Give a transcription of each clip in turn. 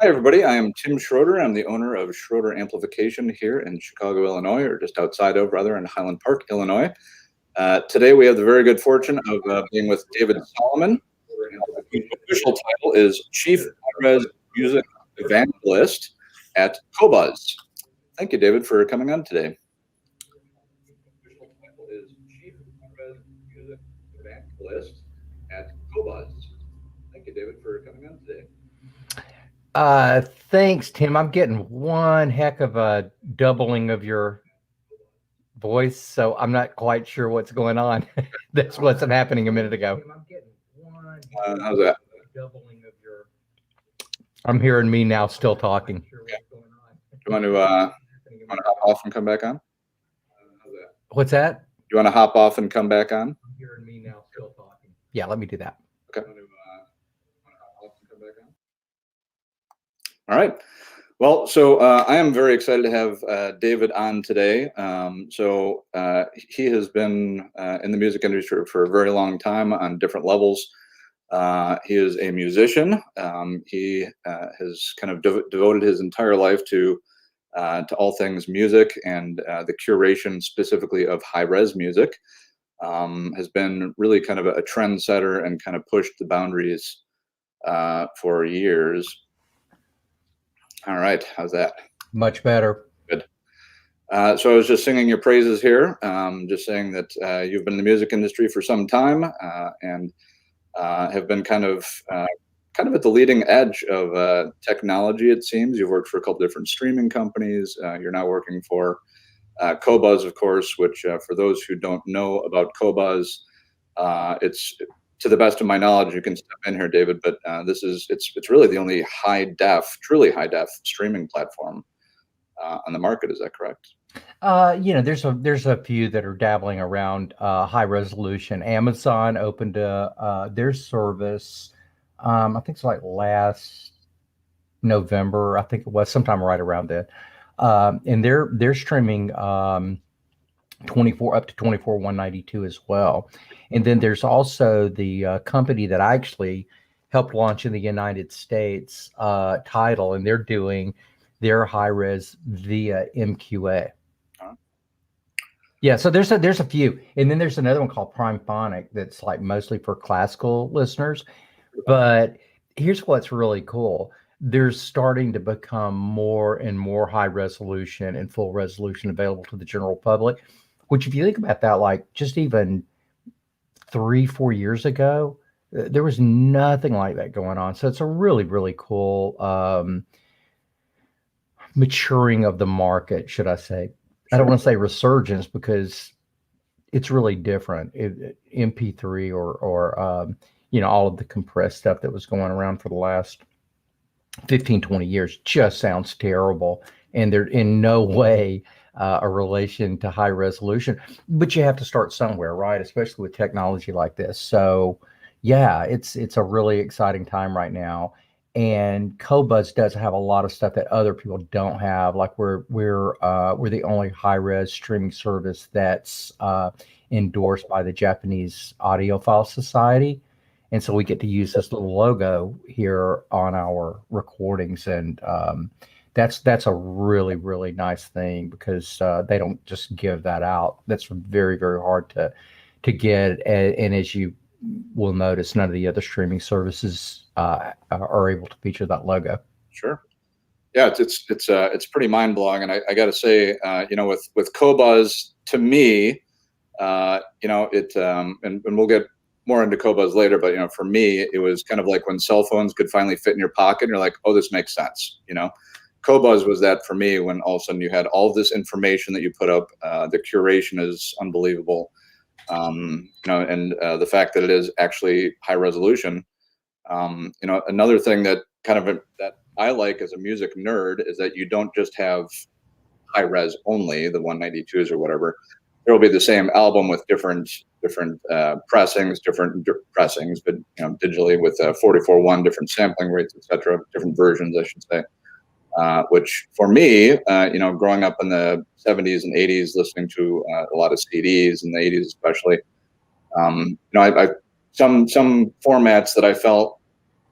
Hi, everybody. I am Tim Schroeder. I'm the owner of Schroeder Amplification here in Chicago, Illinois, or just outside of, rather, in Highland Park, Illinois. Today, we have the very good fortune of being with David Solomon, whose official title is Chief High-Res Music Evangelist at Qobuz. Thank you, David, for coming on today. Official title is Chief High-Res Music Evangelist at Qobuz. Thank you, David, for coming on today. Thanks, Tim. I'm getting one heck of a doubling of your voice, so I'm not quite sure what's going on. That's what's happening a minute ago. How's that? I'm hearing me now still talking. Okay. You want to hop off and come back on? What's that? You want to hop off and come back on? I'm hearing me now still talking. Yeah, let me do that. Okay. All right. Well, so I am very excited to have David on today. He has been in the music industry for a very long time on different levels. He is a musician. He has kind of devoted his entire life to all things music and the curation specifically of high-res music. Has been really kind of a trendsetter and kind of pushed the boundaries for years. All right, how's that? Much better. Good. So I was just singing your praises here, just saying that you've been in the music industry for some time and have been kind of at the leading edge of technology, it seems. You've worked for a couple different streaming companies. You're now working for Qobuz, of course, which for those who don't know about Qobuz, it's, to the best of my knowledge, you can step in here, David, but it's really the only truly high def streaming platform on the market. Is that correct? There's a few that are dabbling around high resolution. Amazon opened their service. I think it's like last November. I think it was sometime right around then. And they're streaming 24 up to 192 as well. And then there's also the company that I actually helped launch in the United States, Tidal, and they're doing their high res via MQA. Yeah, so there's a few, and then there's another one called Prime Phonic that's like mostly for classical listeners. But here's what's really cool: there's starting to become more and more high resolution and full resolution available to the general public. Which, if you think about that, like just even 3-4 years ago, there was nothing like that going on. So it's a really, really cool maturing of the market, should I say. I don't want to say resurgence because it's really different. MP3 or all of the compressed stuff that was going around for the last 15-20 years just sounds terrible. And they're in no way a relation to high resolution, but you have to start somewhere, right? Especially with technology like this. So yeah, it's a really exciting time right now. And Qobuz does have a lot of stuff that other people don't have. Like we're the only high res streaming service that's endorsed by the Japanese Audiophile Society. And so we get to use this little logo here on our recordings. And that's a really, really nice thing because they don't just give that out. That's very, very hard to get. And as you will notice, none of the other streaming services are able to feature that logo. Sure. Yeah, it's pretty mind blowing. And I got to say, with Qobuz, to me, and we'll get more into Qobuz later, but for me, it was kind of like when cell phones could finally fit in your pocket. And you're like, oh, this makes sense. Qobuz was that for me when all of a sudden you had all this information that you put up. The curation is unbelievable. And the fact that it is actually high resolution. Another thing that that I like as a music nerd is that you don't just have high res only, the 192s or whatever. There will be the same album with different pressings, but digitally with 44.1, different sampling rates, etc., different versions, I should say. Which for me, growing up in the 70s and 80s, listening to a lot of CDs in the 80s especially, I some formats that I felt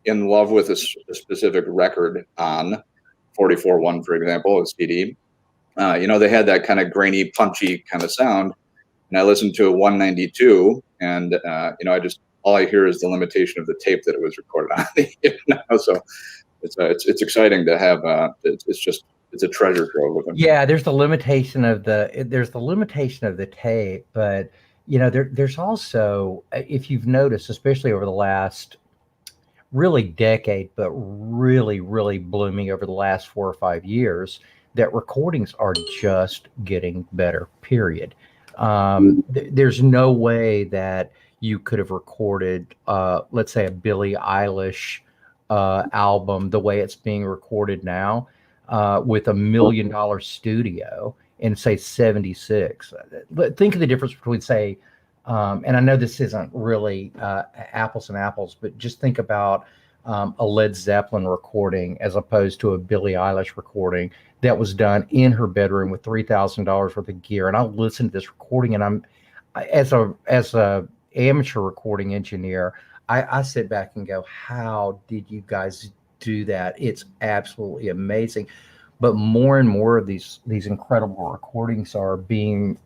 in love with a specific record on 44.1, for example, a CD. They had that kind of grainy, punchy kind of sound. And I listened to a 192, and all I hear is the limitation of the tape that it was recorded on. So it's exciting to have. It's a treasure trove of them. Yeah, there's the limitation of the tape, but there's also, if you've noticed, especially over the last really decade, but really, really blooming over the last 4 or 5 years, that recordings are just getting better, period. There's no way that you could have recorded, let's say, a Billie Eilish album the way it's being recorded now with $1 million studio in, say, 76. But think of the difference between, say, and I know this isn't really apples and apples, but just think about a Led Zeppelin recording as opposed to a Billie Eilish recording that was done in her bedroom with $3,000 worth of gear. And I listen to this recording, and as a amateur recording engineer, I sit back and go, how did you guys do that? It's absolutely amazing. But more and more of these incredible recordings are being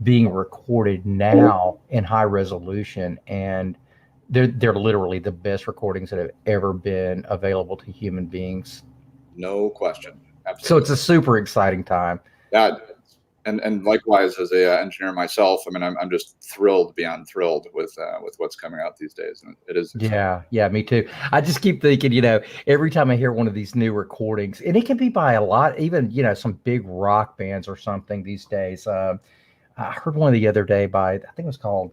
recorded now in high resolution, and they're literally the best recordings that have ever been available to human beings. No question. Absolutely. So it's a super exciting time. Yeah, and likewise, as a engineer myself, I mean, I'm just thrilled beyond thrilled with what's coming out these days, and it is exciting. Yeah, me too. I just keep thinking, every time I hear one of these new recordings, and it can be by a lot, even some big rock bands or something these days. I heard one the other day by, I think it was called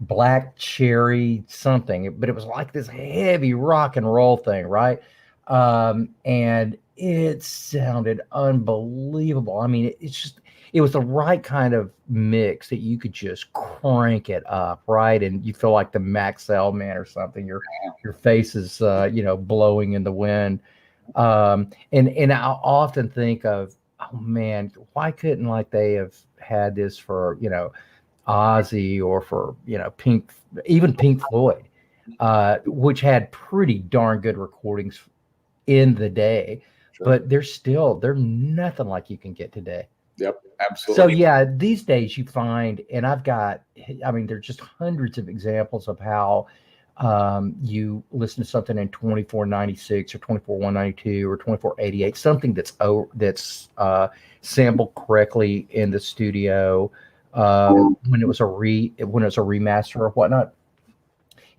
Black Cherry something, but it was like this heavy rock and roll thing, right? And it sounded unbelievable. I mean, it was the right kind of mix that you could just crank it up, right? And you feel like the Maxell man or something. Your face is blowing in the wind. And I often think of, oh man, why couldn't they have had this for Ozzy or for Pink Floyd, which had pretty darn good recordings in the day. Sure. But they're nothing like you can get today. Yep, absolutely. So yeah, these days you find, and there's just hundreds of examples of how you listen to something in 2496 or 24192 or 2488, something that's sampled correctly in the studio when it was a remaster or whatnot.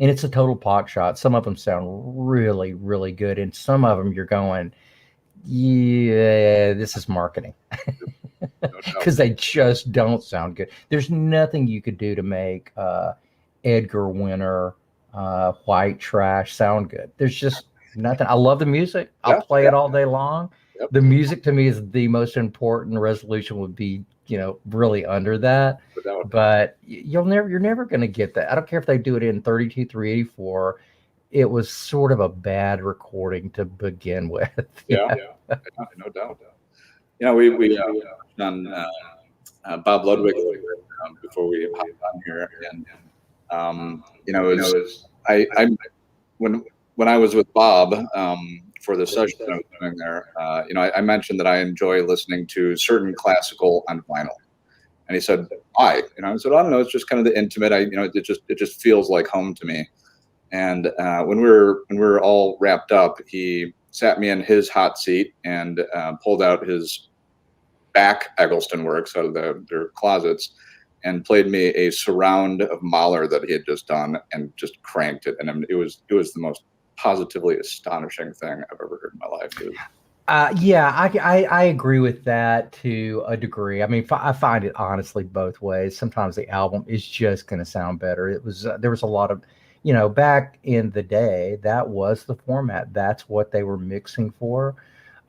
And it's a total pot shot. Some of them sound really, really good, and some of them you're going, yeah, this is marketing. Because they just don't sound good. There's nothing you could do to make Edgar Winter, White Trash sound good. There's just nothing. I love the music. I'll play it all day long. Yep. The music to me is the most important. Resolution would be, really under that. But you're never going to get that. I don't care if they do it in 32/384. It was sort of a bad recording to begin with. Yeah, no doubt. We done Bob Ludwig before we hopped on here, and when I was with Bob for the session I was doing there, I mentioned that I enjoy listening to certain classical on vinyl, and he said, "Why?" I said, "I don't know. It's just kind of the intimate. It just feels like home to me." And when we were all wrapped up, he sat me in his hot seat and pulled out his back Eggleston works out of their closets and played me a surround of Mahler that he had just done and just cranked it. And it was the most positively astonishing thing I've ever heard in my life. I agree with that to a degree. I mean, I find it honestly both ways. Sometimes the album is just going to sound better. There was a lot of, back in the day, that was the format. That's what they were mixing for.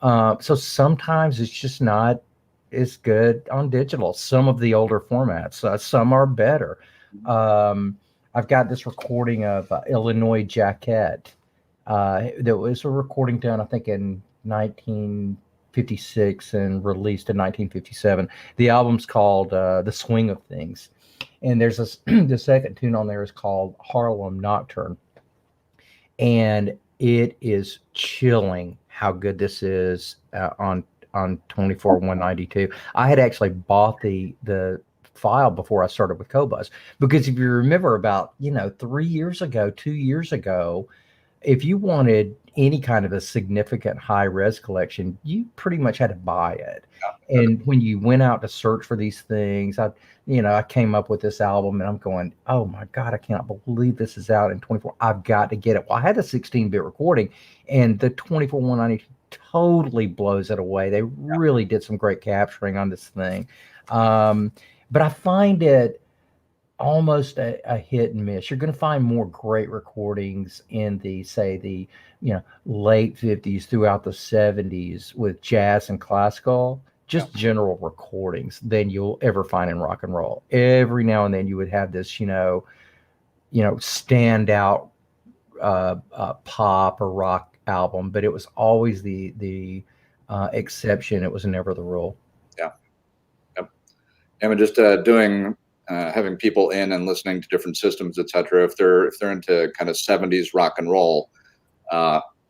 So sometimes it's just not as good on digital. Some of the older formats, some are better. I've got this recording of Illinois Jacket. That was a recording done, I think, in 1956 and released in 1957. The album's called The Swing of Things. And there's the second tune on there is called Harlem Nocturne. and it is chilling how good this is on 24/192. I had actually bought the file before I started with Qobuz, because if you remember, about 3 years ago, 2 years ago, if you wanted any kind of a significant high res collection, you pretty much had to buy it. And when you went out to search for these things, I came up with this album, and I'm going, oh my God, I cannot believe this is out in 24. I've got to get it. Well, I had a 16-bit recording, and the 24/192 totally blows it away. They really did some great capturing on this thing. But I find it almost a hit and miss. You're going to find more great recordings in the late 50s throughout the 70s with jazz and classical, just general recordings, than you'll ever find in rock and roll. Every now and then you would have this standout pop or rock album, but it was always the exception. It was never the rule. Yeah. Yep. And we're just having people in and listening to different systems, etc. If they're into kind of 70s rock and roll,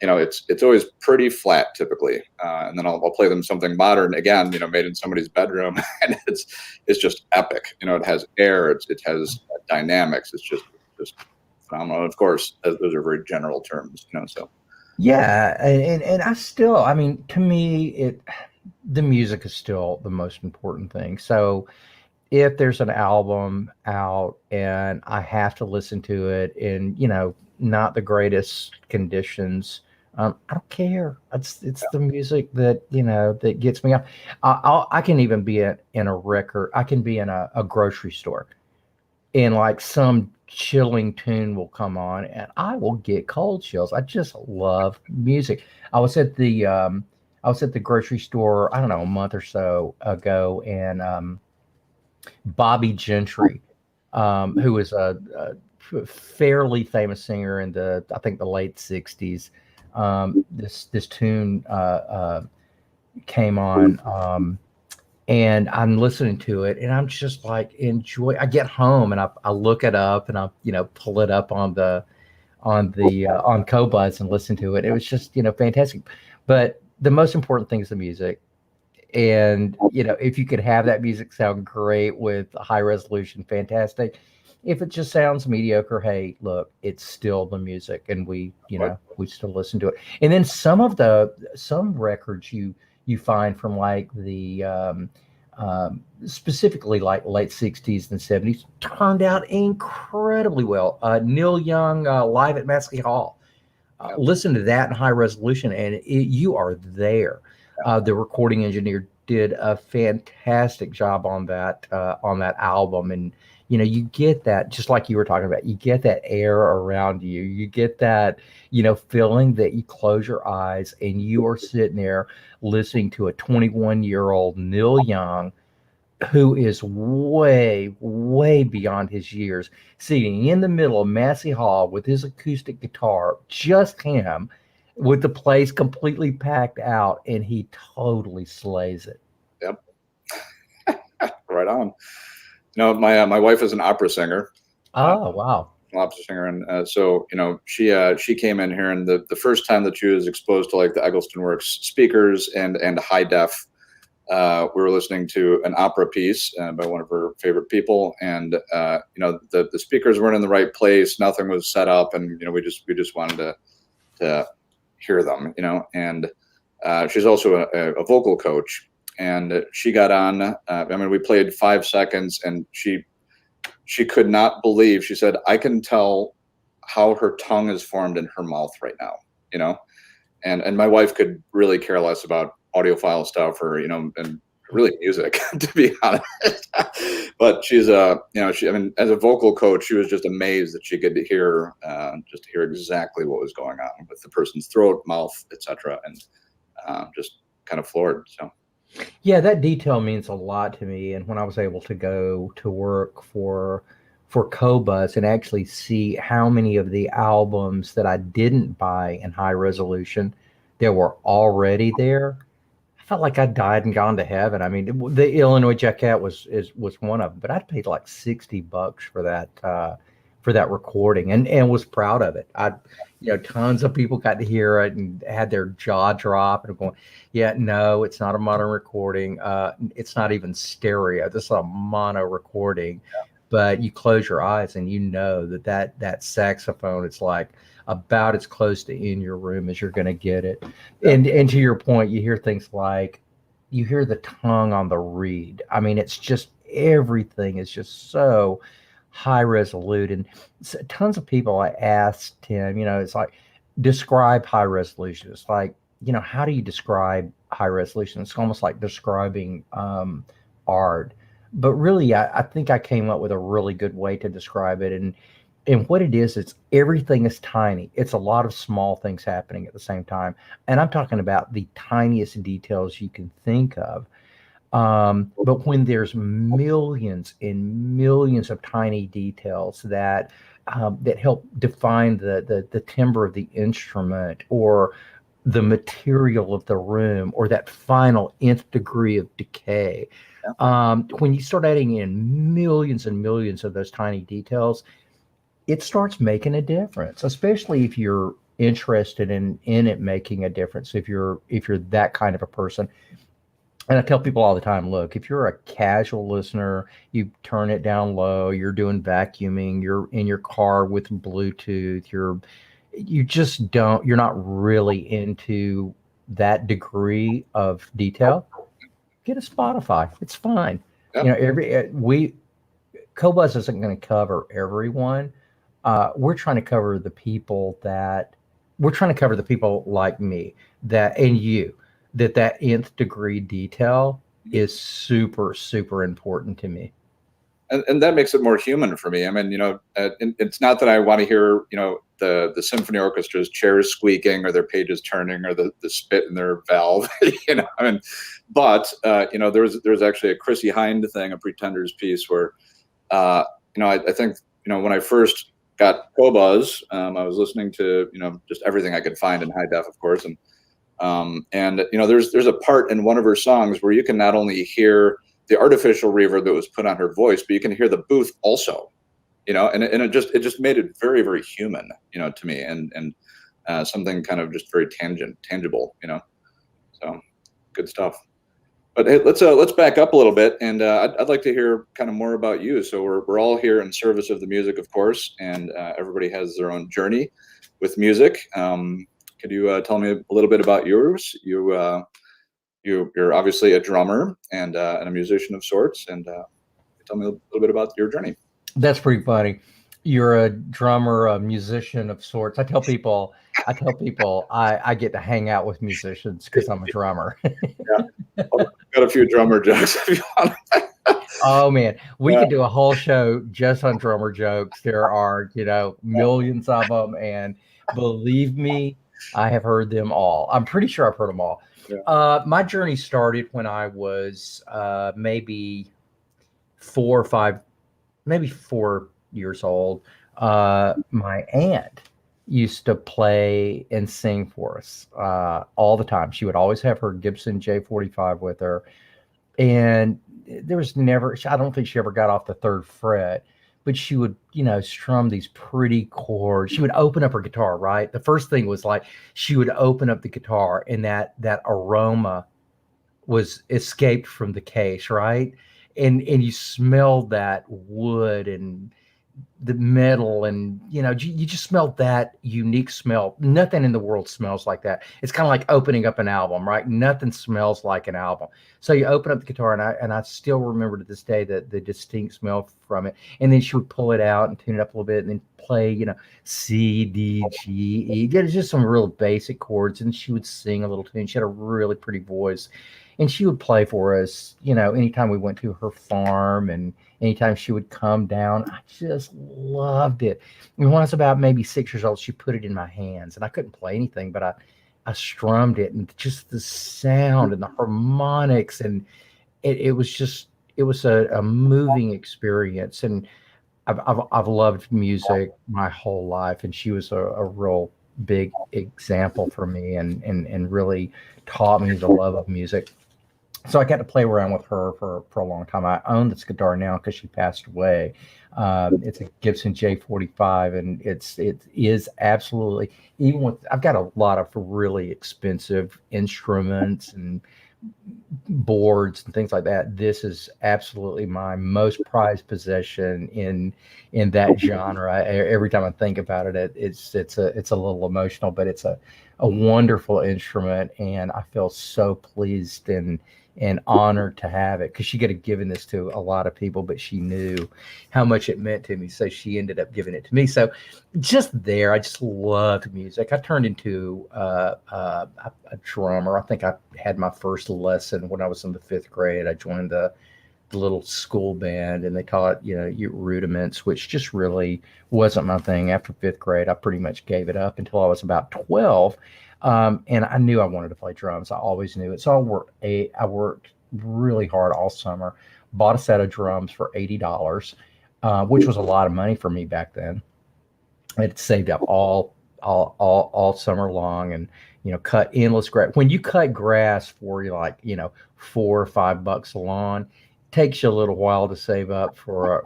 it's always pretty flat typically, and then I'll play them something modern again, made in somebody's bedroom, and it's just epic. It has air, it has dynamics. It's just phenomenal. Of course, those are very general terms, so. Yeah, and I mean, to me, the music is still the most important thing. So if there's an album out and I have to listen to it in, not the greatest conditions, I don't care. It's the music that, that gets me up. I can even be in a record. I can be in a grocery store, and like some chilling tune will come on, and I will get cold chills. I just love music. I was at the grocery store, I don't know, a month or so ago, and Bobby Gentry, who was a fairly famous singer in I think the late 60s. This tune came on, and I'm listening to it, and I'm just like, enjoy. I get home and I look it up, and I pull it up on Qobuz and listen to it. It was just fantastic. But the most important thing is the music. And if you could have that music sound great with high resolution, fantastic. If it just sounds mediocre, hey, look, it's still the music, and we still listen to it. And then some records you find from like the specifically like late 60s and 70s turned out incredibly well. Neil Young, live at Maskey Hall. Listen to that in high resolution, and you are there. The recording engineer did a fantastic job on that album, and you get that, just like you were talking about. You get that air around you. You get that feeling that you close your eyes and you are sitting there listening to a 21-year-old Neil Young, who is way, way beyond his years, sitting in the middle of Massey Hall with his acoustic guitar, just him, with the place completely packed out, and he totally slays it. Yep. Right on. My wife is an opera singer. Oh, wow. Opera singer, and so she came in here, and the first time that she was exposed to like the Eggleston Works speakers and high def, we were listening to an opera piece by one of her favorite people, and the speakers weren't in the right place, nothing was set up, and we just wanted to hear them, and she's also a vocal coach, and she got on. We played 5 seconds, and she could not believe. She said, "I can tell how her tongue is formed in her mouth right now," and my wife could really care less about audiophile stuff or and really music, to be honest. But she's as a vocal coach, she was just amazed that she could hear exactly what was going on with the person's throat, mouth, etc., and just kind of floored. So yeah, that detail means a lot to me. And when I was able to go to work for Qobuz and actually see how many of the albums that I didn't buy in high resolution that were already there, I felt like I died and gone to heaven. I mean, the Illinois Jacquet was one of them, but I paid like $60 for for that recording, and was proud of it. Tons of people got to hear it and had their jaw drop and going, yeah, no, it's not a modern recording. It's not even stereo. This is a mono recording. But you close your eyes and you know that saxophone, it's like about as close to in your room as you're going to get it. And to your point, you hear things like, you hear the tongue on the reed. I mean, it's just, everything is just so high resolute. And tons of people I asked Tim, it's like, describe high resolution. It's like, how do you describe high resolution? It's almost like describing art. But really, I think I came up with a really good way to describe it. And what it is, it's everything is tiny. It's a lot of small things happening at the same time. And I'm talking about the tiniest details you can think of. But when there's millions and millions of tiny details that help define the timbre of the instrument, or the material of the room, or that final nth degree of decay. When you start adding in millions and millions of those tiny details, it starts making a difference, especially if you're interested in it making a difference. If you're that kind of a person. And I tell people all the time, look, if you're a casual listener, you turn it down low, you're doing vacuuming, you're in your car with Bluetooth, you're not really into that degree of detail, get a Spotify. It's fine. Yep. Qobuz isn't going to cover everyone. We're trying to cover the people like me, and you, that nth degree detail is super, super important to me. And that makes it more human for me. I mean, it's not that I want to hear, the symphony orchestra's chairs squeaking or their pages turning or the spit in their valve, but there's actually a Chrissy Hind thing, a Pretenders piece where, I think, when I first got Qobuz, I was listening to, just everything I could find in high def, of course. And there's a part in one of her songs where you can not only hear the artificial reverb that was put on her voice, but you can hear the booth also, and it just made it very, very human, to me, and something kind of just very tangible, so good stuff. But hey, let's back up a little bit, and I'd like to hear kind of more about you. So we're all here in service of the music, of course, and everybody has their own journey with music. Could you tell me a little bit about yours? You're obviously a drummer and a musician of sorts, and tell me a little bit about your journey. That's pretty funny. You're a drummer, a musician of sorts. I tell people I get to hang out with musicians because I'm a drummer. Yeah, got a few drummer jokes if you want. Oh man, we could do a whole show just on drummer jokes. There are, millions of them, and believe me, I have heard them all. I'm pretty sure I've heard them all. Yeah. My journey started when I was maybe 4 years old. My aunt used to play and sing for us all the time. She would always have her Gibson J45 with her. And there was never, I don't think she ever got off the third fret, but she would, strum these pretty chords. She would open up her guitar, right? The first thing was like, she would open up the guitar and that aroma was escaped from the case, right? And you smelled that wood and the metal, and you just smelled that unique smell. Nothing in the world smells like that. It's kind of like opening up an album, right? Nothing smells like an album. So you open up the guitar, and I still remember to this day the distinct smell from it. And then she would pull it out and tune it up a little bit, and then play C, D, G, E. It's just some real basic chords, and she would sing a little tune. She had a really pretty voice, and she would play for us anytime we went to her farm, and anytime she would come down. I just loved it. And when I was about maybe 6 years old, she put it in my hands, and I couldn't play anything, but I strummed it, and just the sound and the harmonics, and it was a moving experience. And I've loved music my whole life, and she was a real big example for me, and really taught me the love of music. So I got to play around with her for a long time. I own this guitar now because she passed away. It's a Gibson J45, and it is absolutely, even with, I've got a lot of really expensive instruments and boards and things like that. This is absolutely my most prized possession in that genre. Every time I think about it, it's a little emotional, but it's a wonderful instrument, and I feel so pleased and honored to have it, because she could have given this to a lot of people, but she knew how much it meant to me, so she ended up giving it to me. So just there, I just loved music. I turned into a drummer. I think I had my first lesson when I was in the 5th grade. I joined the little school band, and they taught, you rudiments, which just really wasn't my thing. After 5th grade, I pretty much gave it up until I was about 12. And I knew I wanted to play drums. I always knew it. So I worked really hard all summer, bought a set of drums for $80, which was a lot of money for me back then. I had saved up all summer long, and cut endless grass. When you cut grass for $4 or $5 a lawn, takes you a little while to save up for a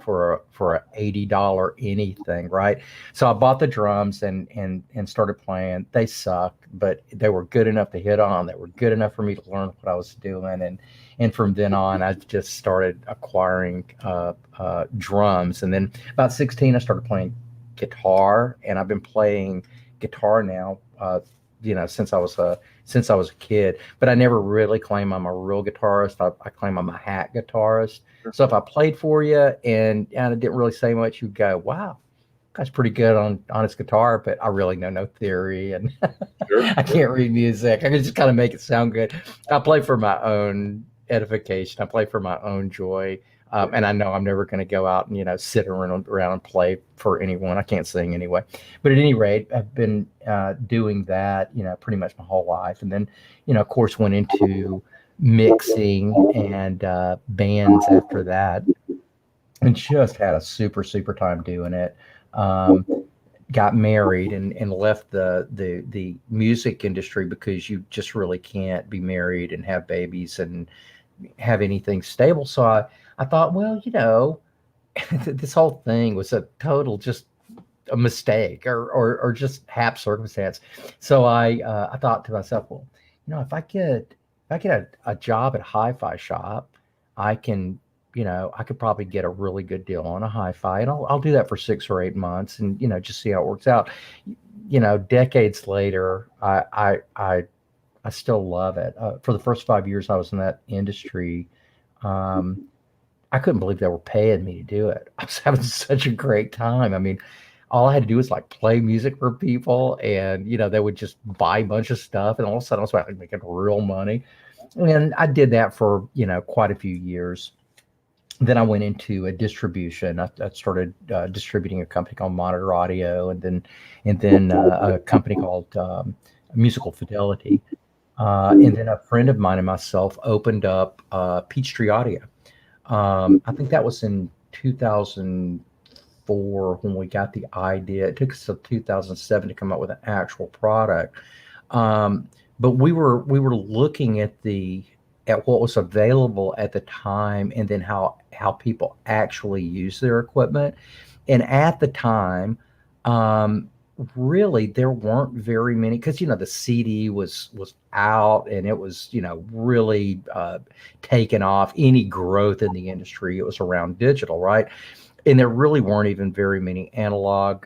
$80 anything, right? So I bought the drums and started playing. They sucked, but they were good enough to hit on. They were good enough for me to learn what I was doing, and from then on, I just started acquiring drums. And then about 16, I started playing guitar, and I've been playing guitar now, since I was a kid. But I never really claim I'm a real guitarist. I claim I'm a hack guitarist. So if I played for you and I didn't really say much, you'd go, "Wow, guy's pretty good on his guitar," but I really know no theory, and I can't read music. I can just kind of make it sound good. I play for my own edification. I play for my own joy. And I know I'm never going to go out and, sit around and play for anyone. I can't sing anyway. But at any rate, I've been doing that, pretty much my whole life. And then, of course, went into mixing and bands after that, and just had a super, super time doing it. Got married and left the music industry, because you just really can't be married and have babies and have anything stable. So I thought, well, this whole thing was a total just a mistake, or just hap circumstance. So I thought to myself, well, if I get a job at a hi-fi shop, I can, I could probably get a really good deal on a hi-fi, and I'll do that for 6 or 8 months, and just see how it works out. Decades later, I still love it. For the first 5 years I was in that industry, I couldn't believe they were paying me to do it. I was having such a great time. I mean, all I had to do was like play music for people, and they would just buy a bunch of stuff, and all of a sudden I was like making real money. And I did that for quite a few years. Then I went into a distribution. I started distributing a company called Monitor Audio, and then a company called Musical Fidelity. And then a friend of mine and myself opened up Peachtree Audio. I think that was in 2004 when we got the idea. It took us till 2007 to come up with an actual product. But we were looking at what was available at the time, and then how people actually use their equipment. And at the time, really there weren't very many, because the CD was out, and it was really taken off. Any growth in the industry, it was around digital, right? And there really weren't even very many analog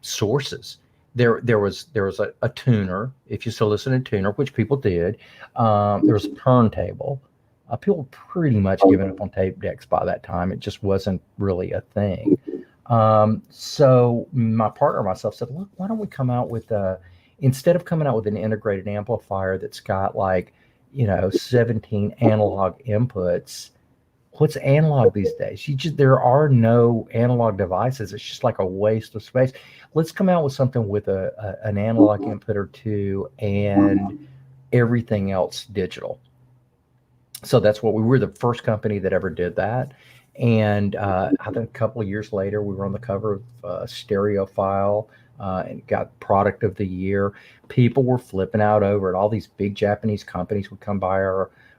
sources. There was a tuner, if you still listen to tuner, which people did. There was a turntable. People were pretty much giving up on tape decks by that time. It just wasn't really a thing. So my partner and myself said, look, why don't we come out with instead of coming out with an integrated amplifier that's got 17 analog inputs. What's analog these days? There are no analog devices. It's just like a waste of space. Let's come out with something with an analog input or two, and everything else digital. So that's what we were, the first company that ever did that. And I think a couple of years later, we were on the cover of Stereophile and got Product of the Year. People were flipping out over it. All these big Japanese companies would come by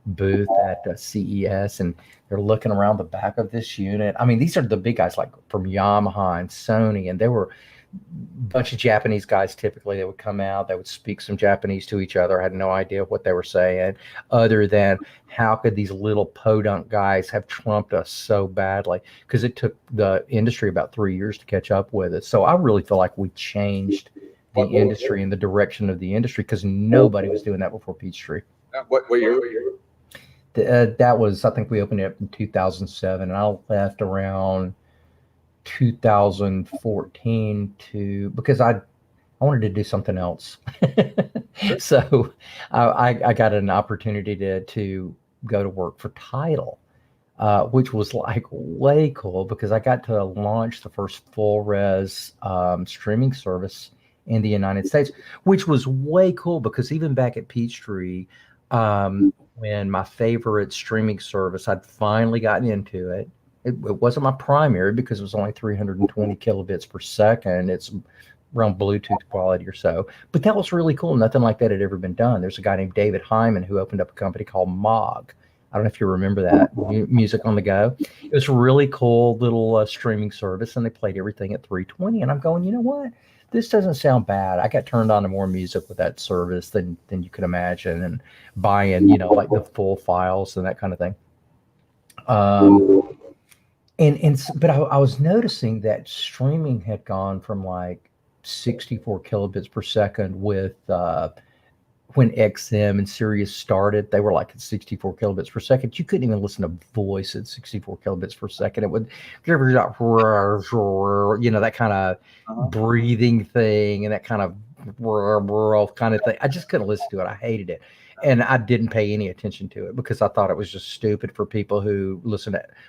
booth at CES, and they're looking around the back of this unit. I mean, these are the big guys like from Yamaha and Sony, and they were bunch of Japanese guys. Typically they would come out, they would speak some Japanese to each other. I had no idea what they were saying, other than how could these little podunk guys have trumped us so badly, because it took the industry about 3 years to catch up with it. So I really feel like we changed the industry and the direction of the industry, because nobody was doing that before Peachtree. What year? That was, I think we opened it up in 2007, and I left around 2014 because I wanted to do something else. So I got an opportunity to go to work for Tidal, which was like way cool, because I got to launch the first full res streaming service in the United States, which was way cool, because even back at Peachtree, when my favorite streaming service, I'd finally gotten into it. It wasn't my primary, because it was only 320 kilobits per second. It's around Bluetooth quality or so. But that was really cool. Nothing like that had ever been done. There's a guy named David Hyman who opened up a company called Mog. I don't know if you remember that, Music on the Go. It was a really cool little streaming service, and they played everything at 320. And I'm going, you know what? This doesn't sound bad. I got turned on to more music with that service than you could imagine, and buying, like the full files and that kind of thing. But I was noticing that streaming had gone from like 64 kilobits per second with when XM and Sirius started. They were like at 64 kilobits per second. You couldn't even listen to voice at 64 kilobits per second. It would, that kind of breathing thing and that kind of thing. I just couldn't listen to it. I hated it. And I didn't pay any attention to it, because I thought it was just stupid for people who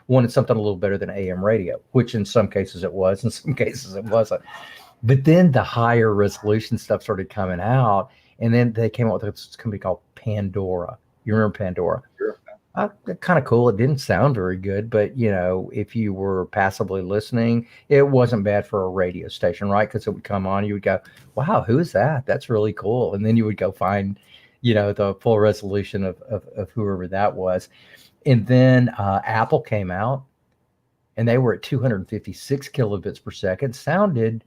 wanted something a little better than AM radio, which in some cases it was, in some cases it wasn't. But then the higher resolution stuff started coming out, and then they came out with this company called Pandora. You remember Pandora? Sure. Kind of cool. It didn't sound very good, but if you were passively listening, it wasn't bad for a radio station, right? Because it would come on, you would go, wow, who is that? That's really cool. And then you would go find the full resolution of whoever that was. And then Apple came out, and they were at 256 kilobits per second. Sounded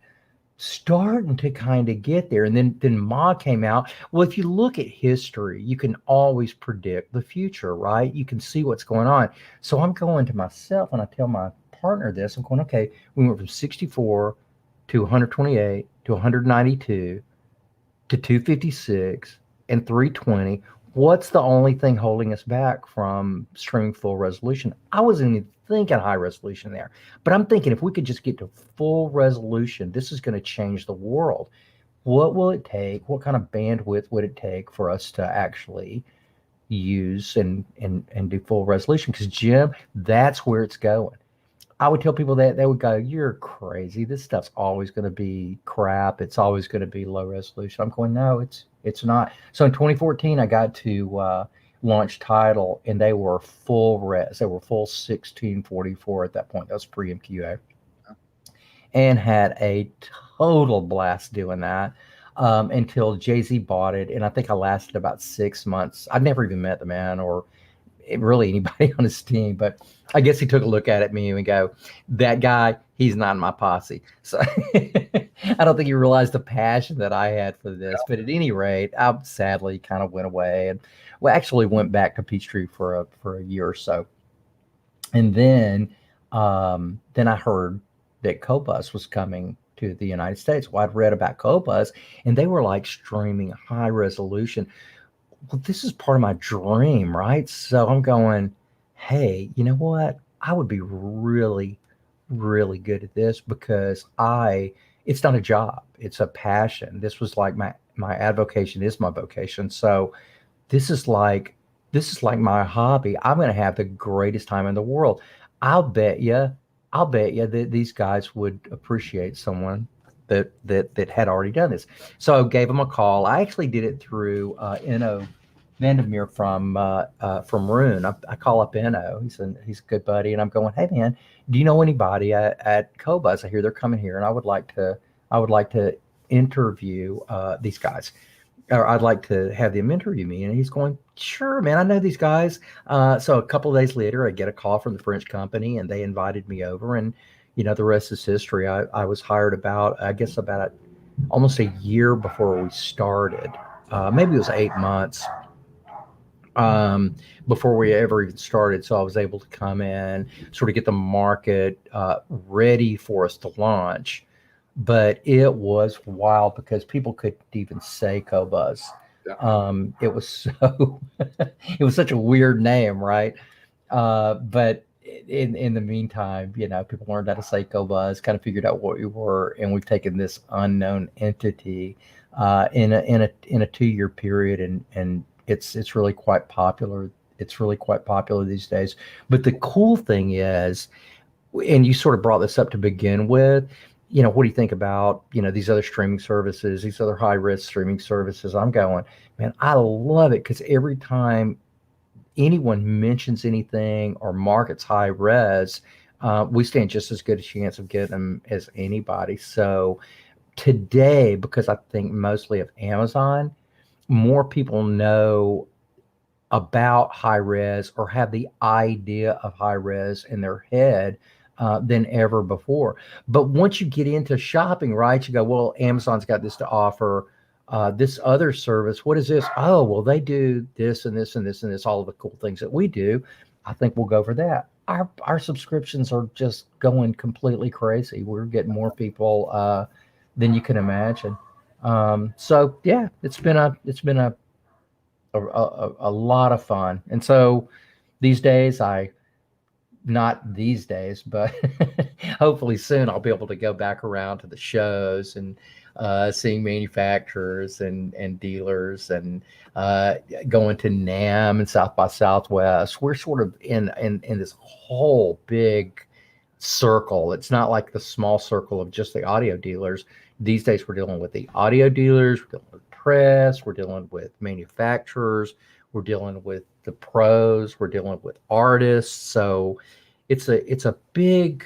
starting to kind of get there. And then Ma came out. Well, if you look at history, you can always predict the future, right? You can see what's going on. So I'm going to myself, and I tell my partner this. I'm going, okay, we went from 64 to 128 to 192 to 256 and 320. What's the only thing holding us back from streaming full resolution? I wasn't even thinking high resolution there, but I'm thinking if we could just get to full resolution, this is going to change the world. What will it take? What kind of bandwidth would it take for us to actually use and do full resolution? Because Jim, that's where it's going. I would tell people that, they would go, you're crazy. This stuff's always going to be crap. It's always going to be low resolution. I'm going, no, it's not. So in 2014, I got to launch Tidal, and they were full res. They were full 1644 at that point. That was pre-MQA. And had a total blast doing that until Jay-Z bought it. And I think I lasted about 6 months. I'd never even met the man or really anybody on his team, but I guess he took a look at me and go, that guy, he's not in my posse. So I don't think he realized the passion that I had for this, but at any rate, I sadly kind of went away, and actually went back to Peachtree for a year or so. And then I heard that Qobuz was coming to the United States. Well, I'd read about Qobuz, and they were like streaming high resolution. Well, this is part of my dream, right? So I'm going, hey, you know what? I would be really, really good at this, because it's not a job. It's a passion. This was like my avocation is my vocation. So this is like my hobby. I'm going to have the greatest time in the world. I'll bet you that these guys would appreciate someone that had already done this. So I gave him a call. I actually did it through Enno Vandermeer from Rune. I call up Enno. He's a good buddy, and I'm going, hey man, do you know anybody at Qobuz? I hear they're coming here, and I would like to interview these guys. or I'd like to have them interview me. And he's going, sure, man, I know these guys. So a couple of days later, I get a call from the French company and they invited me over, and, the rest is history. I was hired about almost a year before we started. Maybe it was 8 months before we ever even started. So I was able to come in, sort of get the market ready for us to launch. But it was wild because people couldn't even say Qobuz. Yeah. It was so it was such a weird name, right? But in the meantime, people learned how to say Qobuz, kind of figured out what we were, and we've taken this unknown entity in a 2-year period, and it's really quite popular. It's really quite popular these days. But the cool thing is, and you sort of brought this up to begin with, what do you think about, these other streaming services, these other high-risk streaming services? I'm going, man, I love it, because every time anyone mentions anything or markets high res, we stand just as good a chance of getting them as anybody. So today, because I think mostly of Amazon, more people know about high res or have the idea of high res in their head than ever before. But once you get into shopping, right, you go, well, Amazon's got this to offer. This other service, what is this? Oh, well, they do this and this and this and this, all of the cool things that we do. I think we'll go for that. Our subscriptions are just going completely crazy. We're getting more people than you can imagine. So yeah, it's been a lot of fun. And so these days, not these days, but hopefully soon I'll be able to go back around to the shows and seeing manufacturers and dealers, and going to NAM and South by Southwest. We're sort of in this whole big circle. It's not like the small circle of just the audio dealers. These days we're dealing with the audio dealers, we're dealing with press, we're dealing with manufacturers, we're dealing with the pros, we're dealing with artists. So it's a big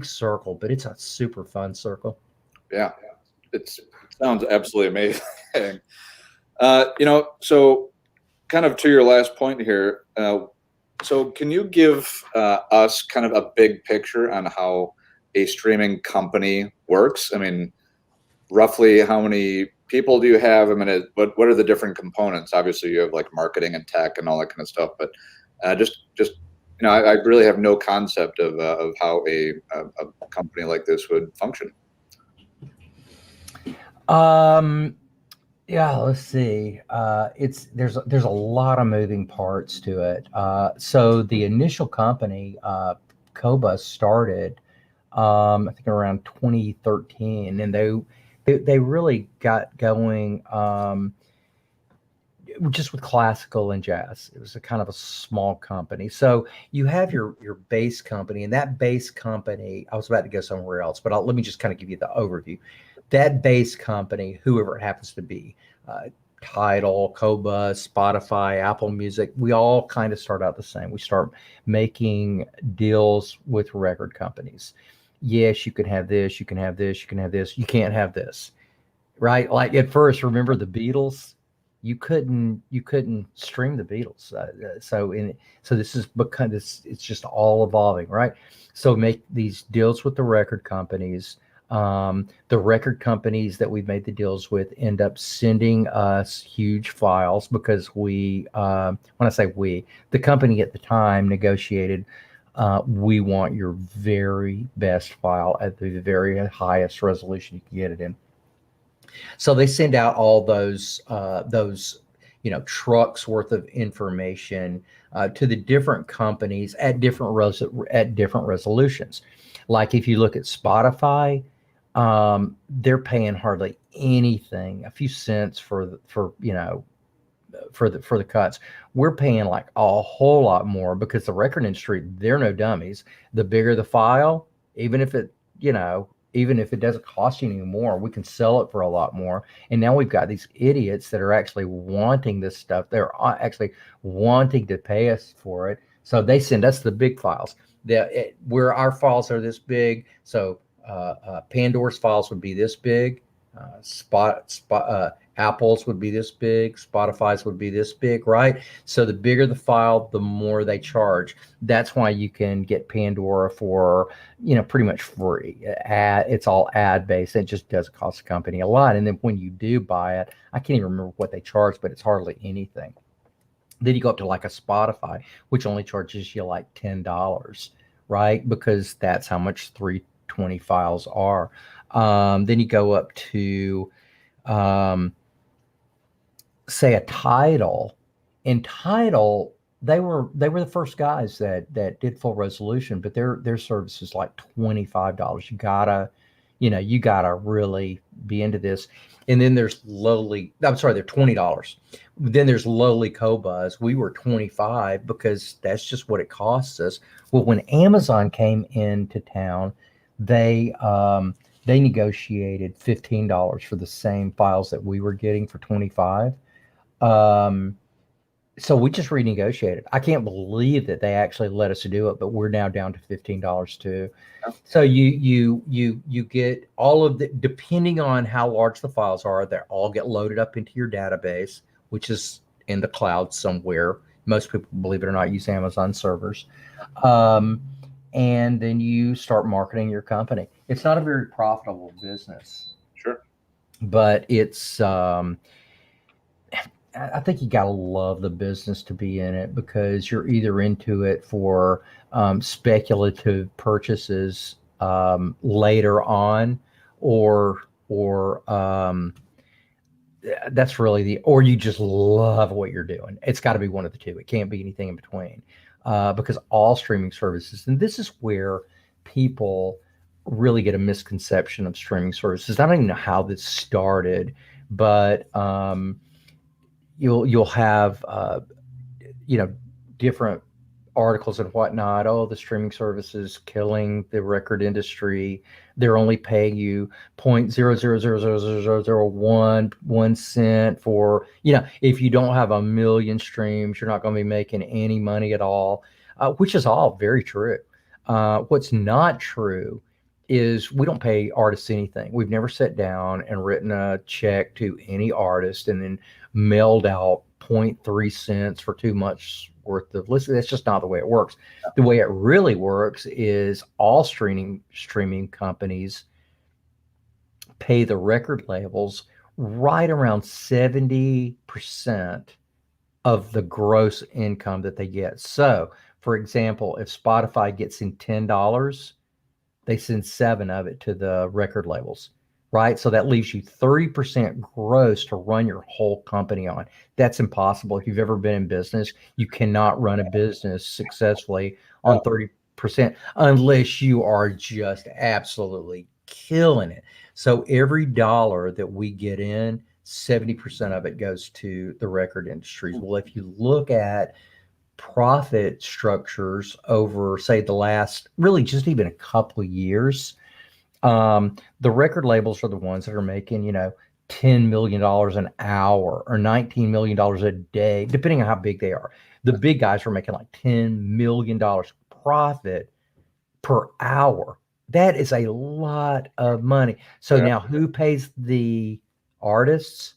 circle, but it's a super fun circle. Yeah, it sounds absolutely amazing. So kind of to your last point here, so can you give us kind of a big picture on how a streaming company works? I mean, roughly how many people do you have? I mean, what are the different components? Obviously, you have like marketing and tech and all that kind of stuff, but just I really have no concept of how a company like this would function. Yeah, let's see. There's a lot of moving parts to it. So the initial company, Qobuz, started, I think around 2013, and they really got going just with classical and jazz. It was a kind of a small company. So you have your base company, and that base company, I was about to go somewhere else, but let me just kind of give you the overview. That base company, whoever it happens to be, Tidal, Qobuz, Spotify, Apple Music, we all kind of start out the same. We start making deals with record companies. Yes, you can have this, you can have this, you can have this, you can't have this, right? Like at first, remember the Beatles? You couldn't stream the Beatles. So this is because it's just all evolving, right? So make these deals with the record companies. The record companies that we've made the deals with end up sending us huge files, because when I say we, the company at the time negotiated, we want your very best file at the very highest resolution you can get it in. So they send out all those trucks worth of information to the different companies at different resolutions. Like if you look at Spotify, they're paying hardly anything, a few cents for the cuts. We're paying like a whole lot more, because the record industry, they're no dummies. The bigger the file, even if it doesn't cost you any more, we can sell it for a lot more. And now we've got these idiots that are actually wanting this stuff. They're actually wanting to pay us for it. So they send us the big files. Where our files are this big. So Pandora's files would be this big. Apple's would be this big, Spotify's would be this big, right? So the bigger the file, the more they charge. That's why you can get Pandora for, pretty much free. It's all ad based. It just doesn't cost the company a lot. And then when you do buy it, I can't even remember what they charge, but it's hardly anything. Then you go up to like a Spotify, which only charges you like $10, right? Because that's how much 320 files are. Then you go up to, say, a Tidal. In Tidal, they were the first guys that did full resolution, but their service is like $25. You gotta really be into this. And then there's they're $20. Then there's lowly Qobuz. We were 25 because that's just what it costs us. Well, when Amazon came into town, they negotiated $15 for the same files that we were getting for 25. So we just renegotiated. I can't believe that they actually let us do it, but we're now down to $15 too. So you get all of the, depending on how large the files are, they all get loaded up into your database, which is in the cloud somewhere. Most people, believe it or not, use Amazon servers. And then you start marketing your company. It's not a very profitable business. Sure. But it's, I think you gotta love the business to be in it, because you're either into it for speculative purchases later on, or that's really or you just love what you're doing. It's got to be one of the two. It can't be anything in between, because all streaming services, and this is where people really get a misconception of streaming services. I don't even know how this started, but you'll have different articles and whatnot. Oh, the streaming service is killing the record industry. They're only paying you 0.0000001 cent for, if you don't have 1 million streams, you're not going to be making any money at all, which is all very true. What's not true is we don't pay artists anything. We've never sat down and written a check to any artist and then mailed out 0.3 cents for 2 months worth of listen. That's just not the way it works. The way it really works is all streaming companies pay the record labels right around 70% of the gross income that they get. So, for example, if Spotify gets in $10, they send 7 of it to the record labels, right? So that leaves you 30% gross to run your whole company on. That's impossible. If you've ever been in business, you cannot run a business successfully on 30% unless you are just absolutely killing it. So every dollar that we get in, 70% of it goes to the record industries. Well, if you look at profit structures over, say, the last really just even a couple of years, the record labels are the ones that are making, $10 million an hour or $19 million a day, depending on how big they are. The big guys are making like $10 million profit per hour. That is a lot of money. So now who pays the artists?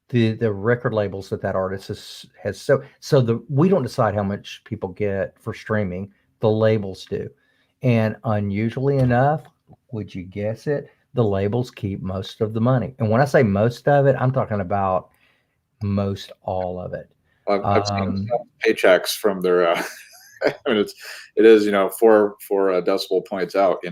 The record labels that artist has. So we don't decide how much people get for streaming. The labels do. And unusually enough, would you guess it? The labels keep most of the money. And when I say most of it, I'm talking about most all of it. I've seen paychecks from their, I mean, it is, 4 decimal points out,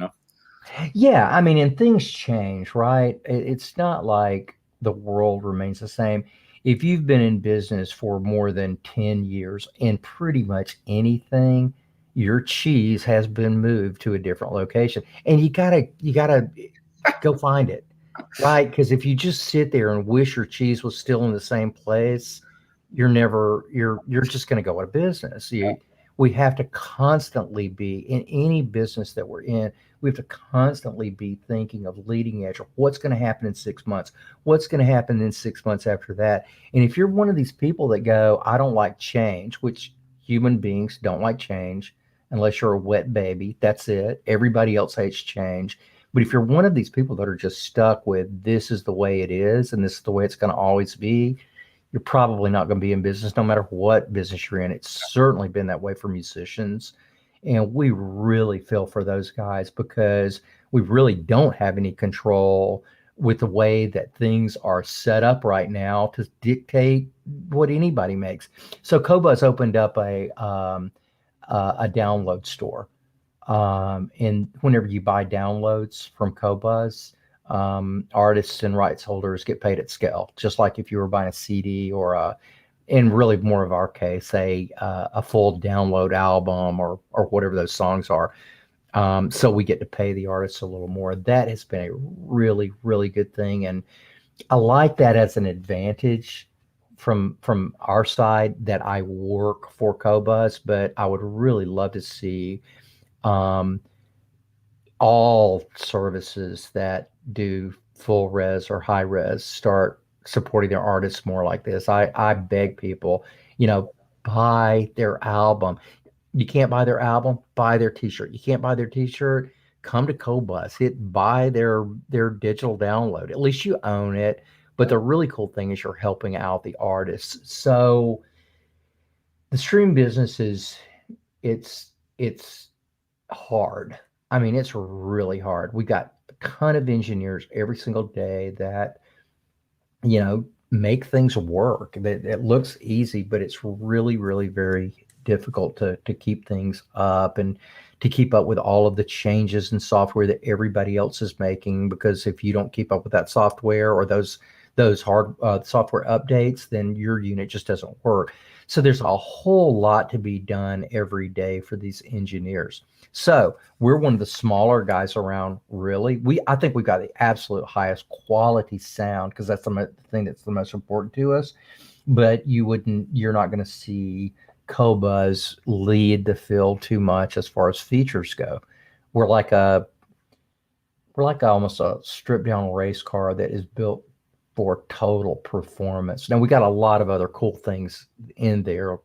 Yeah. I mean, and things change, right? It's not like the world remains the same. If you've been in business for more than 10 years in pretty much anything, your cheese has been moved to a different location, and you gotta go find it, right? Because if you just sit there and wish your cheese was still in the same place, you're just going to go out of business. We have to constantly be in any business that we're in. We have to constantly be thinking of leading edge. What's going to happen in 6 months? What's going to happen in 6 months after that? And if you're one of these people that go, I don't like change, which human beings don't like change unless you're a wet baby. That's it. Everybody else hates change. But if you're one of these people that are just stuck with this is the way it is and this is the way it's going to always be, you're probably not going to be in business no matter what business you're in. It's certainly been that way for musicians. And we really feel for those guys because we really don't have any control with the way that things are set up right now to dictate what anybody makes. So Qobuz opened up a download store. And whenever you buy downloads from Qobuz, artists and rights holders get paid at scale, just like if you were buying a CD or in really more of our case, a full download album or whatever those songs are. So we get to pay the artists a little more. That has been a really, really good thing. And I like that as an advantage from our side that I work for Qobuz, but I would really love to see all services that do full res or high res start supporting their artists more like this. I beg people, buy their album. You can't buy their album, buy their t-shirt. You can't buy their t-shirt, come to Qobuz, buy their digital download. At least you own it. But the really cool thing is you're helping out the artists. So the stream business it's hard. I mean, it's really hard. We got a ton of engineers every single day that, make things work. That it looks easy, but it's really, really very difficult to keep things up and to keep up with all of the changes in software that everybody else is making. Because if you don't keep up with that software or those hard software updates, then your unit just doesn't work. So there's a whole lot to be done every day for these engineers. So we're one of the smaller guys around, really. I think we've got the absolute highest quality sound because that's the thing that's the most important to us. But you're not going to see Qobuz lead the field too much as far as features go. We're like almost a stripped down race car that is built for total performance. Now we got a lot of other cool things in there,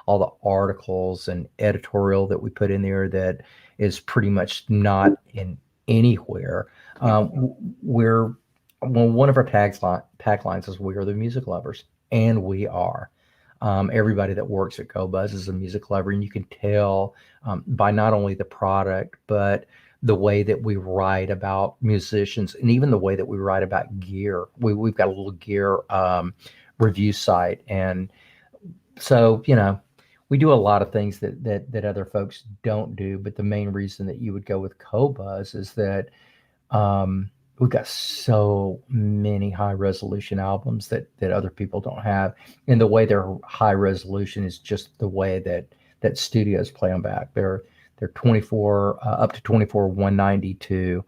all the articles and editorial that we put in there that is pretty much not in anywhere. One of our taglines is "We are the music lovers," and we are. Everybody that works at Qobuz is a music lover, and you can tell by not only the product but the way that we write about musicians and even the way that we write about gear. We've got a little gear review site. And so, we do a lot of things that other folks don't do. But the main reason that you would go with Qobuz is that we've got so many high resolution albums that other people don't have. And the way they're high resolution is just the way that studios play them back. They're 24 up to 24 192,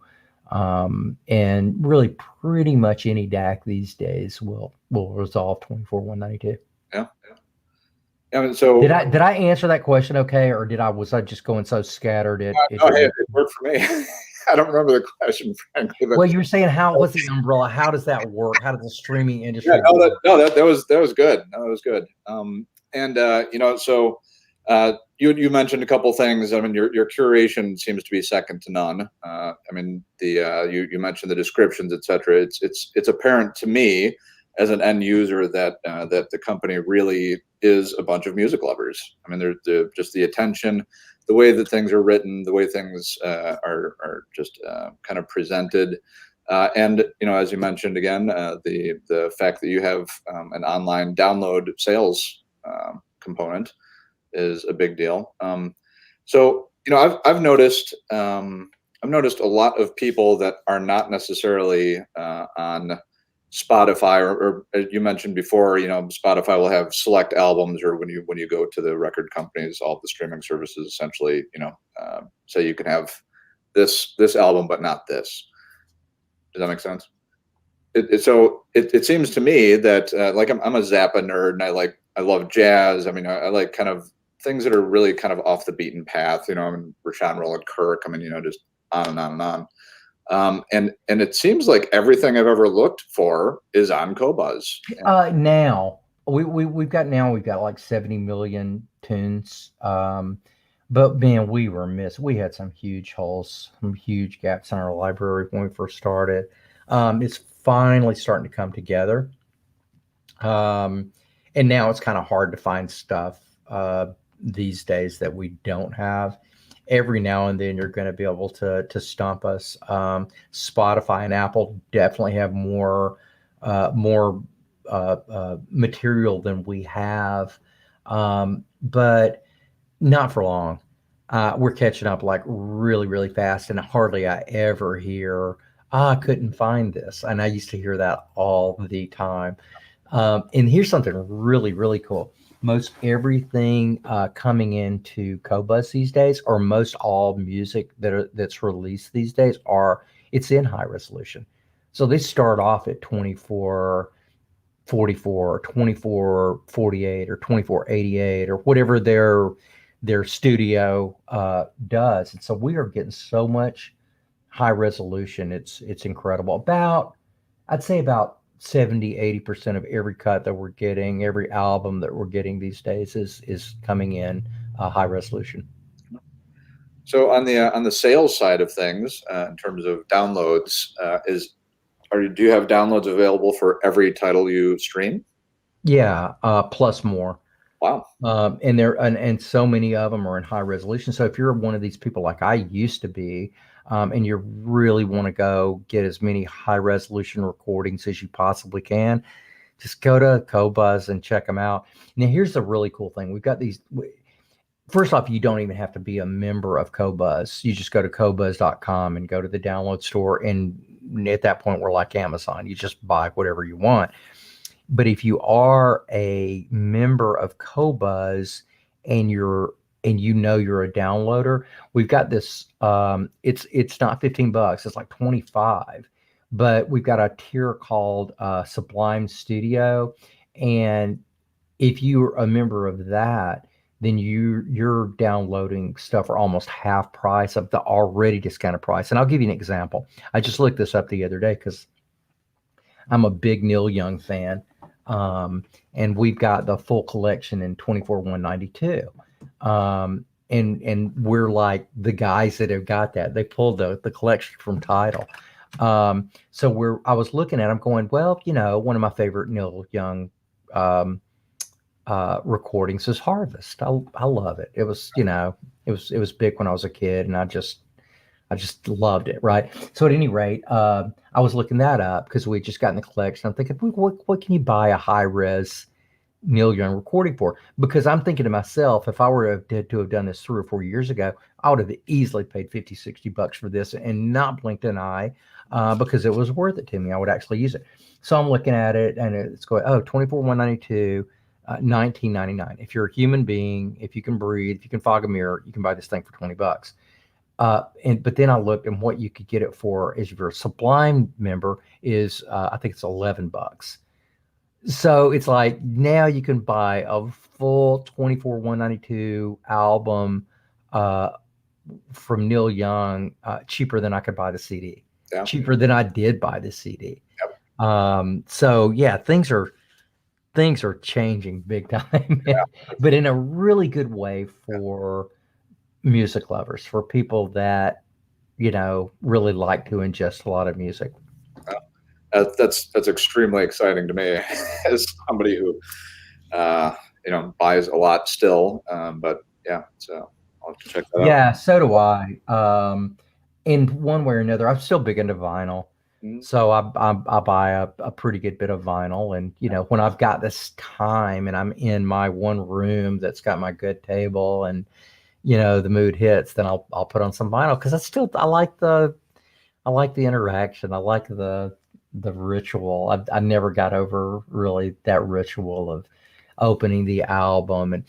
and really pretty much any DAC these days will resolve 24 192. Yeah. So did I answer that question okay, or was I just going so scattered? It worked for me. I don't remember the question, frankly. But, well, you were saying what's the umbrella? How does that work? How does the streaming industry? That was good. No, that was good. You mentioned a couple things. I mean, your curation seems to be second to none. You mentioned the descriptions, etc. It's apparent to me as an end user that the company really is a bunch of music lovers. I mean, they're just the attention, the way that things are written, the way things are just kind of presented. And as you mentioned again, the fact that you have an online download sales component is a big deal. So I've noticed a lot of people that are not necessarily on Spotify or you mentioned before, Spotify will have select albums, or when you go to the record companies, all the streaming services essentially, say you can have this album but not this. Does that make sense? It seems to me that like I'm a Zappa nerd, and I love jazz. I mean, I like kind of things that are really kind of off the beaten path. I mean, Rashawn Roland Kirk. I mean, just on and on and on. And it seems like everything I've ever looked for is on Qobuz. Now we've got like 70 million tunes. But man, we were missed. We had some huge holes, some huge gaps in our library when we first started. It's finally starting to come together. Um, and now it's kind of hard to find stuff these days that we don't have. Every now and then you're going to be able to stump us. Spotify and Apple definitely have more material than we have, but not for long. We're catching up like really, really fast, and hardly I ever hear, I couldn't find this. And I used to hear that all the time. And here's something really, really cool. Most everything coming into Qobuz these days, or most all music that's released these days, it's in high resolution. So they start off at 2444 or 2448 or 2488 or whatever their studio does. And so we are getting so much high resolution. It's incredible. I'd say about 70-80% of every cut that we're getting, every album that we're getting these days is coming in high resolution. So on the sales side of things, in terms of downloads, do you have downloads available for every title you stream? Yeah, plus more. Wow. And so many of them are in high resolution. So if you're one of these people like I used to be, and you really want to go get as many high resolution recordings as you possibly can, just go to Qobuz and check them out. Now, here's the really cool thing. We've got these. First off, you don't even have to be a member of Qobuz. You just go to Qobuz.com and go to the download store. And at that point, we're like Amazon. You just buy whatever you want. But if you are a member of Qobuz and you're a downloader, we've got this. It's not $15; it's like 25. But we've got a tier called Sublime Studio, and if you're a member of that, then you're downloading stuff for almost half price of the already discounted price. And I'll give you an example. I just looked this up the other day because I'm a big Neil Young fan. And we've got the full collection in 24/192. And we're like the guys that have got that. They pulled the collection from Tidal. So I was looking at them going, well, one of my favorite Neil Young recordings is Harvest. I love it. It was, it was big when I was a kid, and I just loved it. Right. So at any rate, I was looking that up because we just got in the collection. I'm thinking, what can you buy a high res Neil Young recording for? Because I'm thinking to myself, if I were to have done this 3 or 4 years ago, I would have easily paid $50-$60 for this and not blinked an eye, because it was worth it to me. I would actually use it. So I'm looking at it and it's going, 24/192, $19.99. If you're a human being, if you can breathe, if you can fog a mirror, you can buy this thing for $20. But then I looked, and what you could get it for is, if you're a Sublime member, is I think it's $11. So it's like now you can buy a full 24/192 album from Neil Young cheaper than I could buy the CD. Yeah. Cheaper than I did buy the CD. Yep. So yeah, things are changing big time, yeah. But in a really good way for music lovers, for people that really like to ingest a lot of music. That's extremely exciting to me as somebody who buys a lot still. But yeah, so I'll have to check that out. Yeah, so do I. In one way or another, I'm still big into vinyl. Mm-hmm. So I buy a pretty good bit of vinyl, and when I've got this time and I'm in my one room that's got my good table and the mood hits, then I'll put on some vinyl, because I like the interaction. I like the ritual. I never got over really that ritual of opening the album and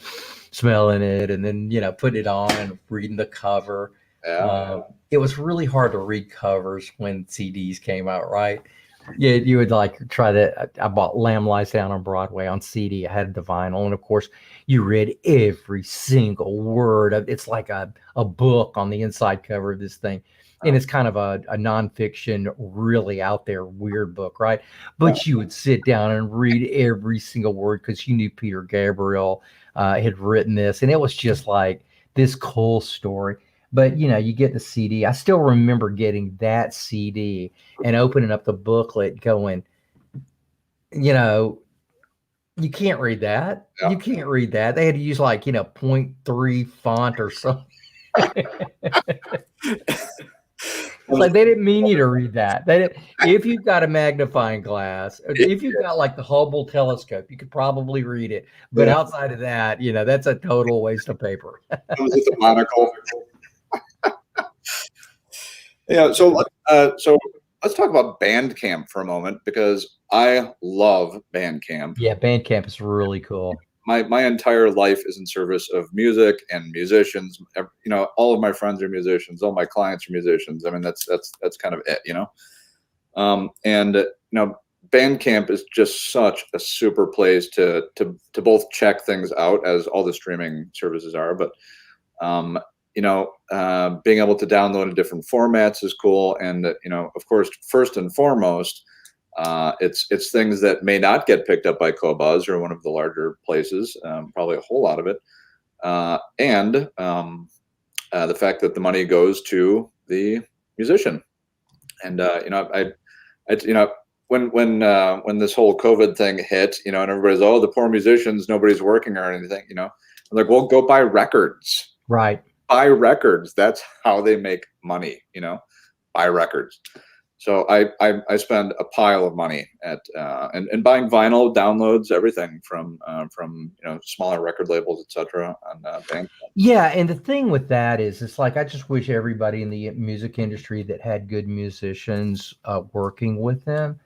smelling it, and then putting it on and reading the cover. Yeah. It was really hard to read covers when CDs came out, right? Yeah, you would try that. I bought Lamb Lies Down on Broadway on CD. I had the vinyl, and of course, you read every single word of it's like a book on the inside cover of this thing. And it's kind of a nonfiction, really out there, weird book, right? But you would sit down and read every single word because you knew Peter Gabriel had written this. And it was just like this cool story. But you get the CD. I still remember getting that CD and opening up the booklet, going, you can't read that. Yeah. You can't read that. They had to use like, 0.3 font or something. It's like they didn't mean you to read that. They didn't, if you've got a magnifying glass, if you've got like the Hubble telescope, you could probably read it. But outside of that, that's a total waste of paper. Comes with a monocle. Yeah. So let's talk about Bandcamp for a moment, because I love Bandcamp. Yeah, Bandcamp is really cool. My entire life is in service of music and musicians. All of my friends are musicians. All my clients are musicians. I mean, that's kind of it, and Bandcamp is just such a super place to both check things out, as all the streaming services are, but being able to download in different formats is cool. And of course, first and foremost, it's things that may not get picked up by Qobuz or one of the larger places, probably a whole lot of it, and the fact that the money goes to the musician. And when this whole COVID thing hit, and everybody's, oh, the poor musicians, nobody's working or anything, I'm like, well, go buy records. Right. Buy records. That's how they make money. Buy records. So I spend a pile of money at and buying vinyl, downloads, everything from smaller record labels, etc. on Bandcamp. Yeah, and the thing with that is, it's like, I just wish everybody in the music industry that had good musicians working with them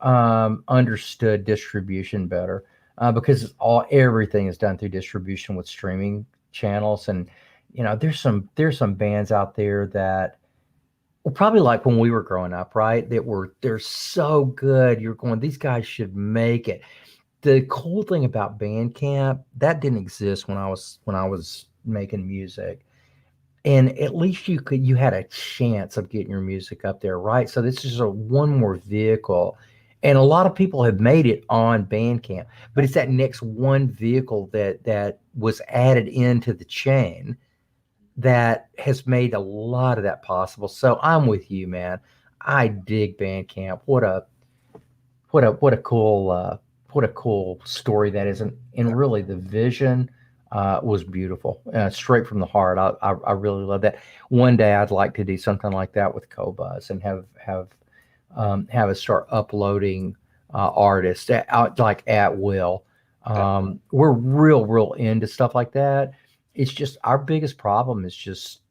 understood distribution better, because everything is done through distribution with streaming channels. And there's some bands out there that, well, probably like when we were growing up, right? They're so good. You're going, these guys should make it. The cool thing about Bandcamp, that didn't exist when I was making music. And at least you had a chance of getting your music up there, right? So this is one more vehicle. And a lot of people have made it on Bandcamp, but it's that next one vehicle that was added into the chain that has made a lot of that possible. So I'm with you, man. I dig Bandcamp. What a cool story that is. And really the vision was beautiful, straight from the heart. I really love that. One day I'd like to do something like that with Qobuz and have us start uploading artists out like at will. We're real into stuff like that. It's just, our biggest problem is just,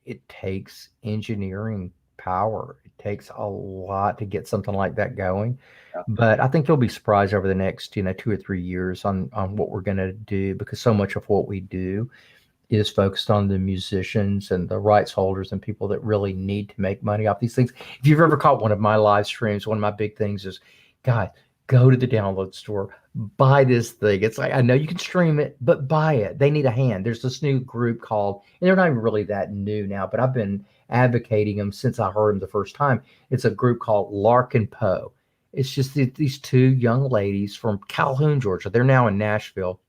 it takes engineering power. It takes a lot to get something like that going. Yeah. But I think you'll be surprised over the next 2 or 3 years on what we're going to do, because so much of what we do is focused on the musicians and the rights holders and people that really need to make money off these things. If you've ever caught one of my live streams, one of my big things is, God, go to the download store, buy this thing. It's like, I know you can stream it, but buy it. They need a hand. There's this new group called, and they're not even really that new now, but I've been advocating them since I heard them the first time. It's a group called Lark and Poe. It's just these two young ladies from Calhoun, Georgia. They're now in Nashville,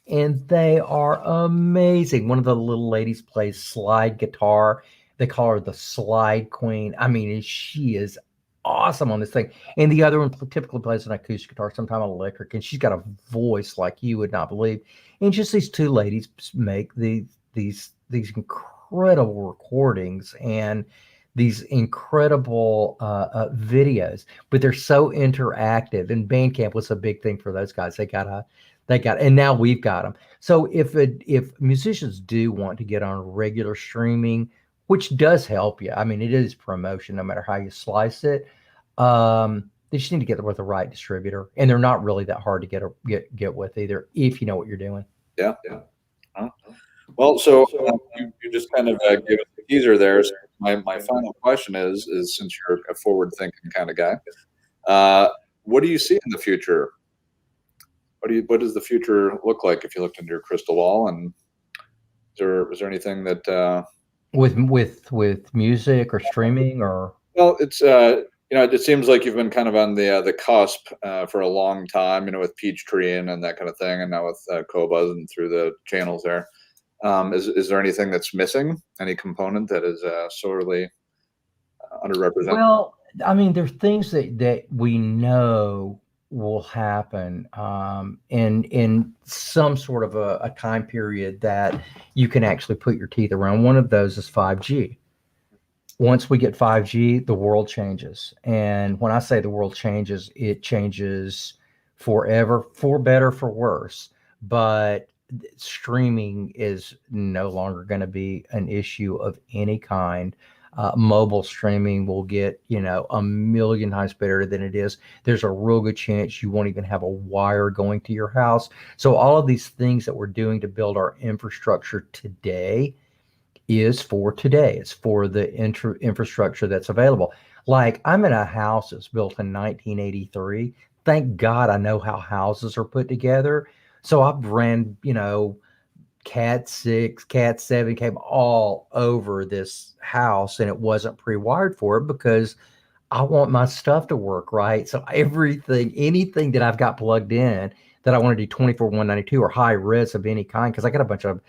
and they are amazing. One of the little ladies plays slide guitar. They call her the Slide Queen. I mean, she is awesome on this thing. And the other one typically plays an acoustic guitar, sometimes electric, and she's got a voice like you would not believe. And just these two ladies make these incredible recordings and these incredible videos, but they're so interactive. And Bandcamp was a big thing for those guys. They got, and now we've got them. So if musicians do want to get on regular streaming, which does help you, I mean, it is promotion no matter how you slice it. They just need to get with the right distributor, and they're not really that hard to get with either, if you know what you're doing. Yeah. Well, so you just kind of gave us the teaser there. So my final question is since you're a forward-thinking kind of guy, what do you see in the future? What does the future look like if you looked into your crystal ball? And is there anything that with music or streaming or? Well, it's it seems like you've been kind of on the cusp for a long time, with Peachtree and that kind of thing, and now with Qobuz and through the channels there. Is there anything that's missing? Any component that is sorely underrepresented? Well, I mean, there's things that we know will happen in some sort of a time period that you can actually put your teeth around. One of those is 5G. Once we get 5G, the world changes. And when I say the world changes, it changes forever, for better, for worse. But streaming is no longer going to be an issue of any kind. Mobile streaming will get, a million times better than it is. There's a real good chance you won't even have a wire going to your house. So all of these things that we're doing to build our infrastructure today is for today. It's for the infrastructure that's available. Like, I'm in a house that's built in 1983. Thank God I know how houses are put together. So I've ran, Cat 6, Cat 7 cable all over this house, and it wasn't pre-wired for it because I want my stuff to work, right? So anything that I've got plugged in that I want to do 24/192 or high res of any kind, because I got a bunch of,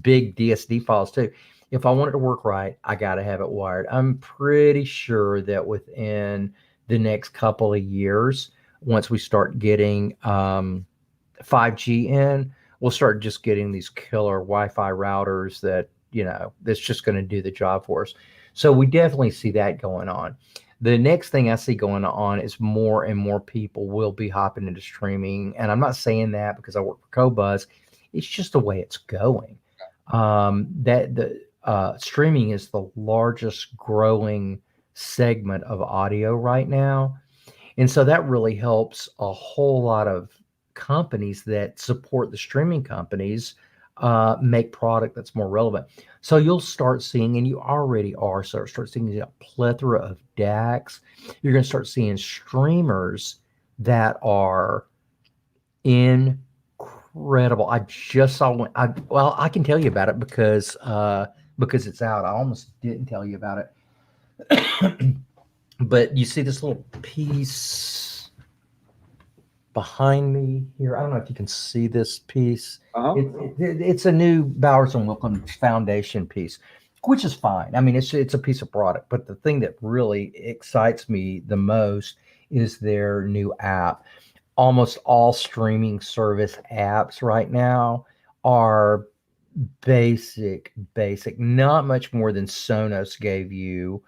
big DSD files too. If I want it to work right, I got to have it wired. I'm pretty sure that within the next couple of years, once we start getting 5G in, we'll start just getting these killer Wi-Fi routers that, that's just going to do the job for us. So we definitely see that going on. The next thing I see going on is more and more people will be hopping into streaming. And I'm not saying that because I work for Qobuz. It's just the way it's going. That the streaming is the largest growing segment of audio right now. And so that really helps a whole lot of companies that support the streaming companies make product that's more relevant. So you'll start seeing, and you already are, start seeing a plethora of DACs. You're going to start seeing streamers that are incredible. I just saw one. I can tell you about it because it's out. I almost didn't tell you about it. But you see this little piece behind me here. I don't know if you can see this piece. It's a new Bowers and Wilkins Foundation piece, which is fine. I mean, it's a piece of product. But the thing that really excites me the most is their new app. Almost all streaming service apps right now are basic, not much more than Sonos gave you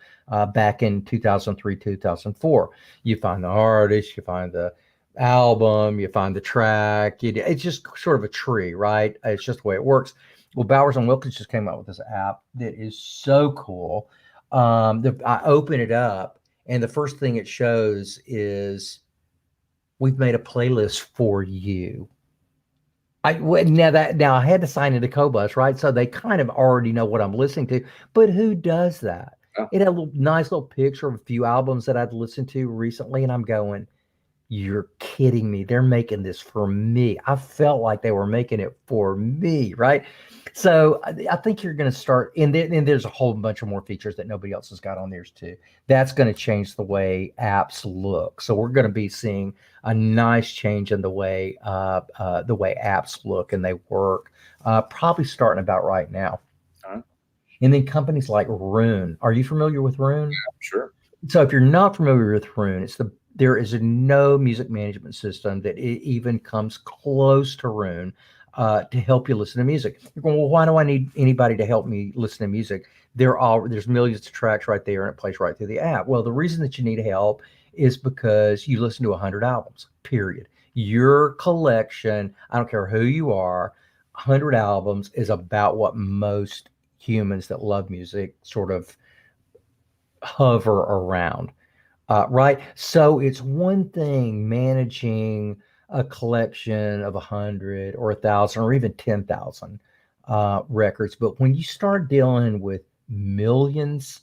back in 2003, 2004. You find the artist, you find the album, you find the track. It's just sort of a tree, right? It's just the way it works. Well, Bowers and Wilkins just came out with this app that is so cool. I open it up, and the first thing it shows is we've made a playlist for you. Now I had to sign into Qobuz, right? So they kind of already know what I'm listening to. But who does that? Oh. It had a nice little picture of a few albums that I'd listened to recently, and I'm going, you're kidding me. They're making this for me. I felt like they were making it for me, right? So I think you're going to start, and there's a whole bunch of more features that nobody else has got on theirs too. That's going to change the way apps look. So we're going to be seeing a nice change in the way apps look and they work, probably starting about right now. And then companies like Rune. Are you familiar with Rune? Yeah, sure. So if you're not familiar with Rune, there is no music management system that even comes close to Rune to help you listen to music. You're going, well, why do I need anybody to help me listen to music? There's millions of tracks right there, and it plays right through the app. Well, the reason that you need help is because you listen to 100 albums, period. Your collection, I don't care who you are, 100 albums is about what most humans that love music sort of hover around. Right. So it's one thing managing a collection of 100 or 1,000 or even 10,000 records. But when you start dealing with millions,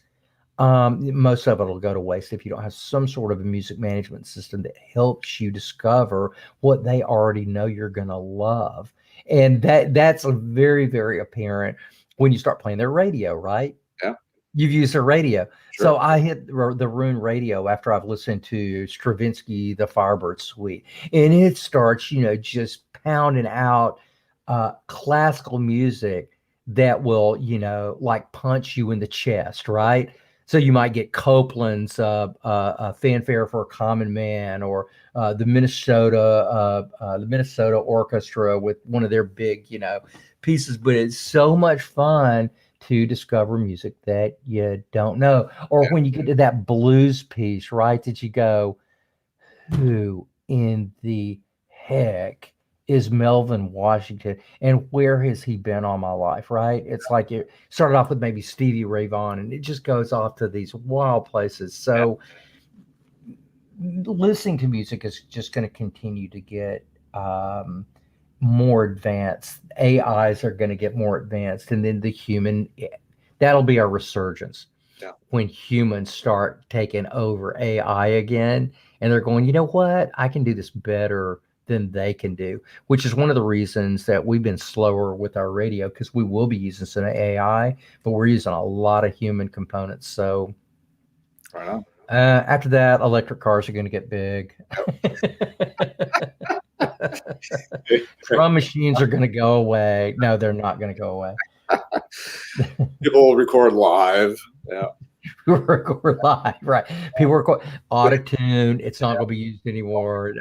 most of it will go to waste if you don't have some sort of a music management system that helps you discover what they already know you're going to love. And that's a very, very apparent when you start playing their radio, right? Yeah. You've used their radio. Sure. So I hit the Rune radio after I've listened to Stravinsky, the Firebird Suite, and it starts, just pounding out classical music that will, like punch you in the chest, right? So you might get Copland's Fanfare for a Common Man, or the Minnesota Orchestra with one of their big, pieces. But it's so much fun to discover music that you don't know. Or when you get to that blues piece, right, that you go, who in the heck is Melvin Washington, and where has he been all my life, right? It's like it started off with maybe Stevie Ray Vaughan, and it just goes off to these wild places. So listening to music is just going to continue to get more advanced. AIs are going to get more advanced, and then that'll be our resurgence. Yeah. When humans start taking over AI again, and they're going, you know what, I can do this better than they can do, which is one of the reasons that we've been slower with our radio, because we will be using some AI, but we're using a lot of human components. So right on. After that, electric cars are going to get big. Drum machines are going to go away. No, they're not going to go away. People will record live. Yeah. Record live, right? People record auto-tune. It's not going to be used anymore.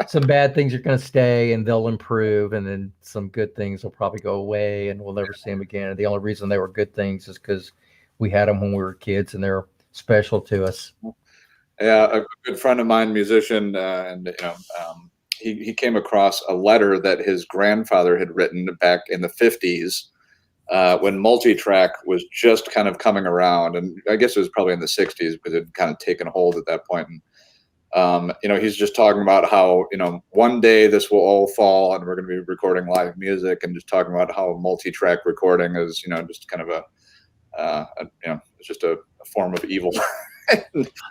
Some bad things are going to stay and they'll improve, and then some good things will probably go away and we'll never see them again. And the only reason they were good things is because we had them when we were kids and they're special to us. Yeah, a good friend of mine, musician, he came across a letter that his grandfather had written back in the 50s when multi-track was just kind of coming around, and I guess it was probably in the 60s because it had kind of taken hold at that point. And he's just talking about how one day this will all fall and we're going to be recording live music, and just talking about how multi-track recording is just kind of it's just a form of evil.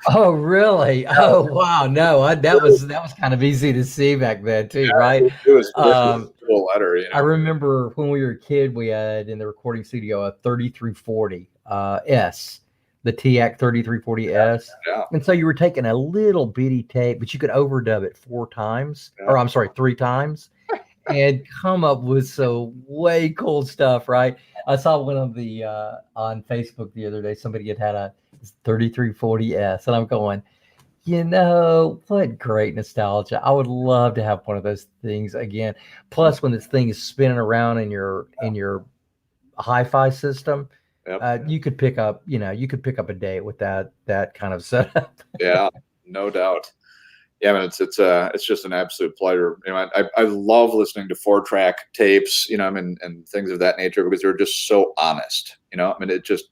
Oh, really? Oh, wow. No, that was kind of easy to see back then too, right? It was a cool letter. I remember when we were a kid, we had in the recording studio a 3340 S, the TAC 3340S. Yeah. And so you were taking a little bitty tape, but you could overdub it 3 times, and come up with some way cool stuff, right? I saw one of the on Facebook the other day. Somebody had a 3340S, and I'm going, what great nostalgia. I would love to have one of those things again. Plus, when this thing is spinning around in your hi-fi system, you could pick up a date with that kind of setup. Yeah, no doubt. Yeah, I mean, it's just an absolute pleasure. I love listening to 4-track tapes, and things of that nature, because they're just so honest. It just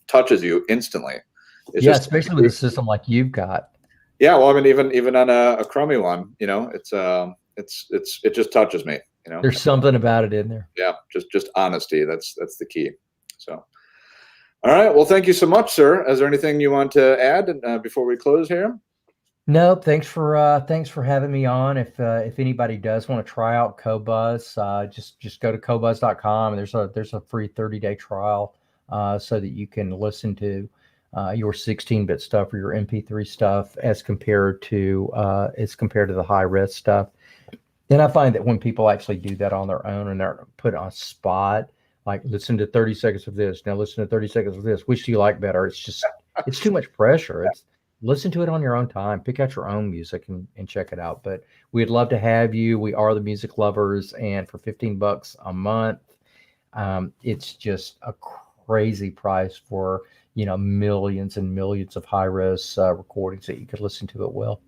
touches you instantly. Especially with a system like you've got. Yeah, well, I mean, even on a crummy one, it just touches me. There's something about it in there. Yeah, just honesty. That's the key. So, all right. Well, thank you so much, sir. Is there anything you want to add before we close here? No, thanks for having me on. If anybody does want to try out Qobuz, just go to qobuz.com, and there's a free 30-day trial so that you can listen to your 16-bit stuff or your MP3 stuff as compared to the high-res stuff. And I find that when people actually do that on their own and they're put on spot, like listen to 30 seconds of this, now listen to 30 seconds of this, which do you like better? It's too much pressure. It's listen to it on your own time, pick out your own music and check it out. But we'd love to have you. We are the Music Lovers, and for $15 a month, it's just a crazy price for millions and millions of high-res recordings that you could listen to at will.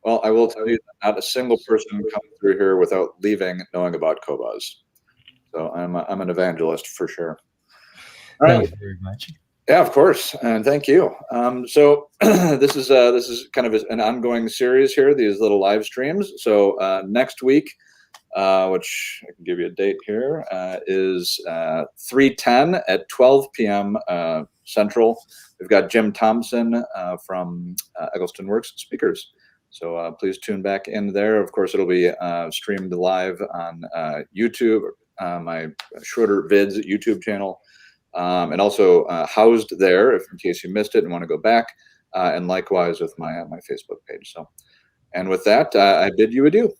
Well, I will tell you that not a single person comes through here without leaving knowing about Qobuz. So I'm an evangelist for sure. All right. Thank you very much. Yeah, of course, and thank you. So this is kind of an ongoing series here, these little live streams. So next week, which I can give you a date here, is 3/10 at 12 p.m. Central. We've got Jim Thompson from Eggleston Works Speakers. So please tune back in there. Of course, it'll be streamed live on YouTube, my Schroeder Vids YouTube channel. And also housed there, if in case you missed it and want to go back, and likewise with my Facebook page. So, and with that, I bid you adieu.